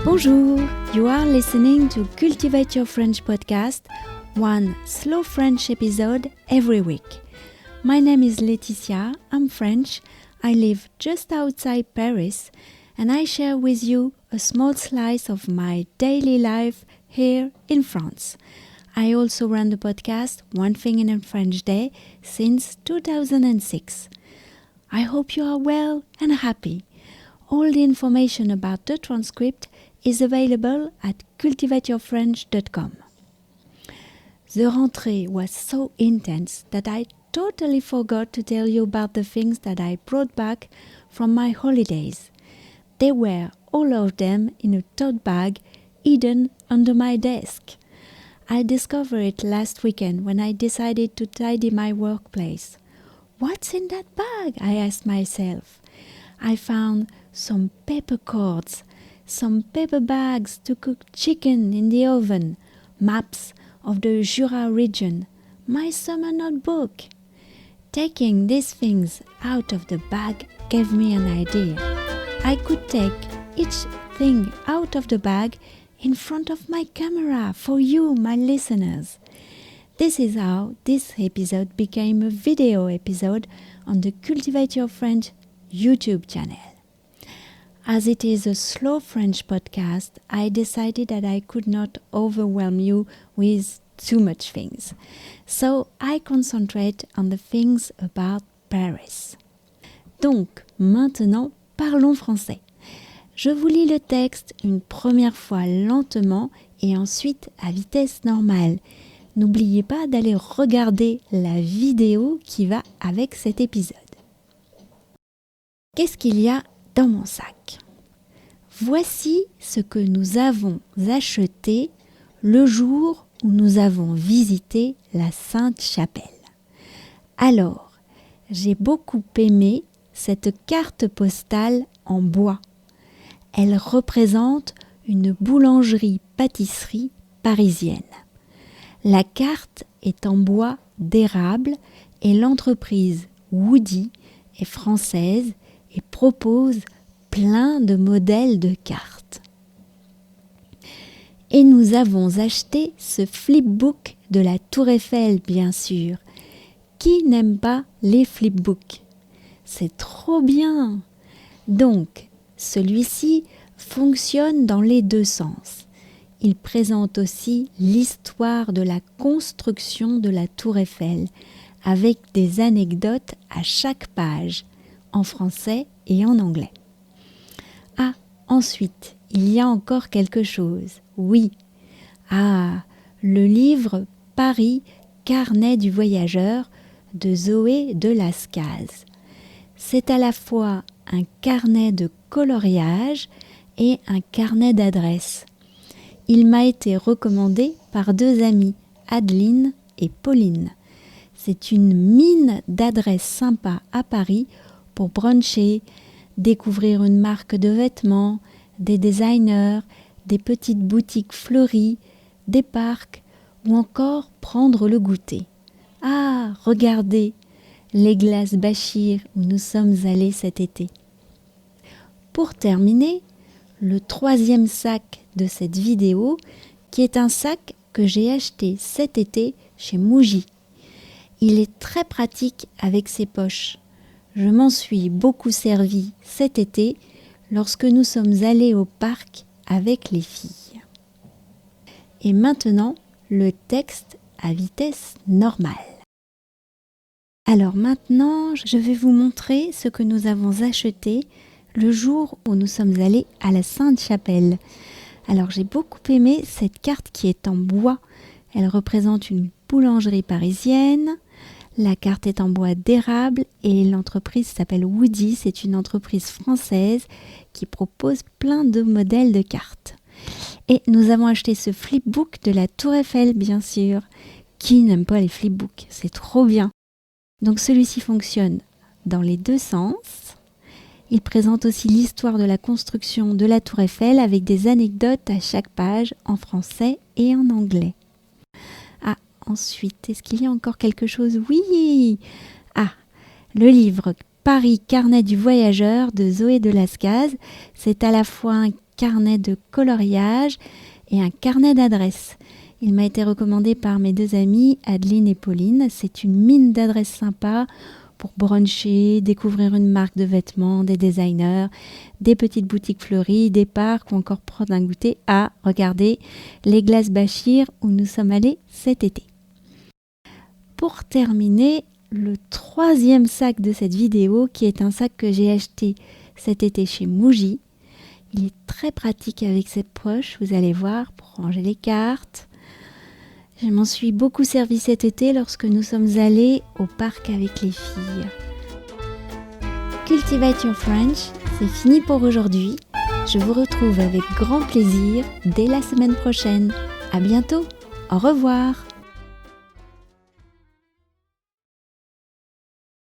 Bonjour, you are listening to Cultivate Your French podcast, one slow French episode every week. My name is Laetitia, I'm French, I live just outside Paris, and I share with you a small slice of my daily life here in France. I also run the podcast One Thing in a French Day since 2006. I hope you are well and happy. All the information about the transcript is available at cultivateyourfrench.com. The rentrée was so intense that I totally forgot to tell you about the things that I brought back from my holidays. They were, all of them, in a tote bag hidden under my desk. I discovered it last weekend when I decided to tidy my workplace. What's in that bag? I asked myself. I found some paper cords, some paper bags to cook chicken in the oven, maps of the Jura region, my summer notebook. Taking these things out of the bag gave me an idea. I could take each thing out of the bag in front of my camera for you, my listeners. This is how this episode became a video episode on the Cultivate Your French YouTube channel. As it is a slow French podcast, I decided that I could not overwhelm you with too much things. So I concentrate on the things about Paris. Donc, maintenant, parlons français. Je vous lis le texte une première fois lentement et ensuite à vitesse normale. N'oubliez pas d'aller regarder la vidéo qui va avec cet épisode. Qu'est-ce qu'il y a dans mon sac? Voici ce que nous avons acheté le jour où nous avons visité la Sainte-Chapelle. Alors, j'ai beaucoup aimé cette carte postale en bois. Elle représente une boulangerie-pâtisserie parisienne. La carte est en bois d'érable et l'entreprise Woody est française et propose plein de modèles de cartes. Et nous avons acheté ce flipbook de la Tour Eiffel, bien sûr. Qui n'aime pas les flipbooks? C'est trop bien! Donc, celui-ci fonctionne dans les deux sens. Il présente aussi l'histoire de la construction de la Tour Eiffel, avec des anecdotes à chaque page, en français et en anglais. Ah, ensuite, il y a encore quelque chose. Oui. Ah, le livre Paris, carnet du voyageur de Zoé de Lascaz. C'est à la fois un carnet de coloriage et un carnet d'adresses. Il m'a été recommandé par deux amies, Adeline et Pauline. C'est une mine d'adresses sympas à Paris pour bruncher, découvrir une marque de vêtements, des designers, des petites boutiques fleuries, des parcs ou encore prendre le goûter. Ah, regardez, les glaces Bachir où nous sommes allés cet été. Pour terminer, le troisième sac de cette vidéo, qui est un sac que j'ai acheté cet été chez Muji. Il est très pratique avec ses poches. Je m'en suis beaucoup servi cet été lorsque nous sommes allés au parc avec les filles. Et maintenant, le texte à vitesse normale. Alors maintenant, je vais vous montrer ce que nous avons acheté le jour où nous sommes allés à la Sainte-Chapelle. Alors j'ai beaucoup aimé cette carte qui est en bois. Elle représente une boulangerie parisienne. La carte est en bois d'érable et l'entreprise s'appelle Woody. C'est une entreprise française qui propose plein de modèles de cartes. Et nous avons acheté ce flipbook de la Tour Eiffel, bien sûr. Qui n'aime pas les flipbooks? C'est trop bien. Donc celui-ci fonctionne dans les deux sens. Il présente aussi l'histoire de la construction de la Tour Eiffel avec des anecdotes à chaque page en français et en anglais. Ah, ensuite, est-ce qu'il y a encore quelque chose? Oui! Ah, le livre Paris, carnet du voyageur de Zoé de Lascaz. C'est à la fois un carnet de coloriage et un carnet d'adresses. Il m'a été recommandé par mes deux amies Adeline et Pauline. C'est une mine d'adresses sympa pour bruncher, découvrir une marque de vêtements, des designers, des petites boutiques fleuries, des parcs ou encore prendre un goûter à, regardez, les glaces Bachir où nous sommes allés cet été. Pour terminer, le troisième sac de cette vidéo qui est un sac que j'ai acheté cet été chez Muji. Il est très pratique avec cette poche, vous allez voir, pour ranger les cartes. Je m'en suis beaucoup servi cet été lorsque nous sommes allés au parc avec les filles. Cultivate Your French, c'est fini pour aujourd'hui. Je vous retrouve avec grand plaisir dès la semaine prochaine. À bientôt, au revoir.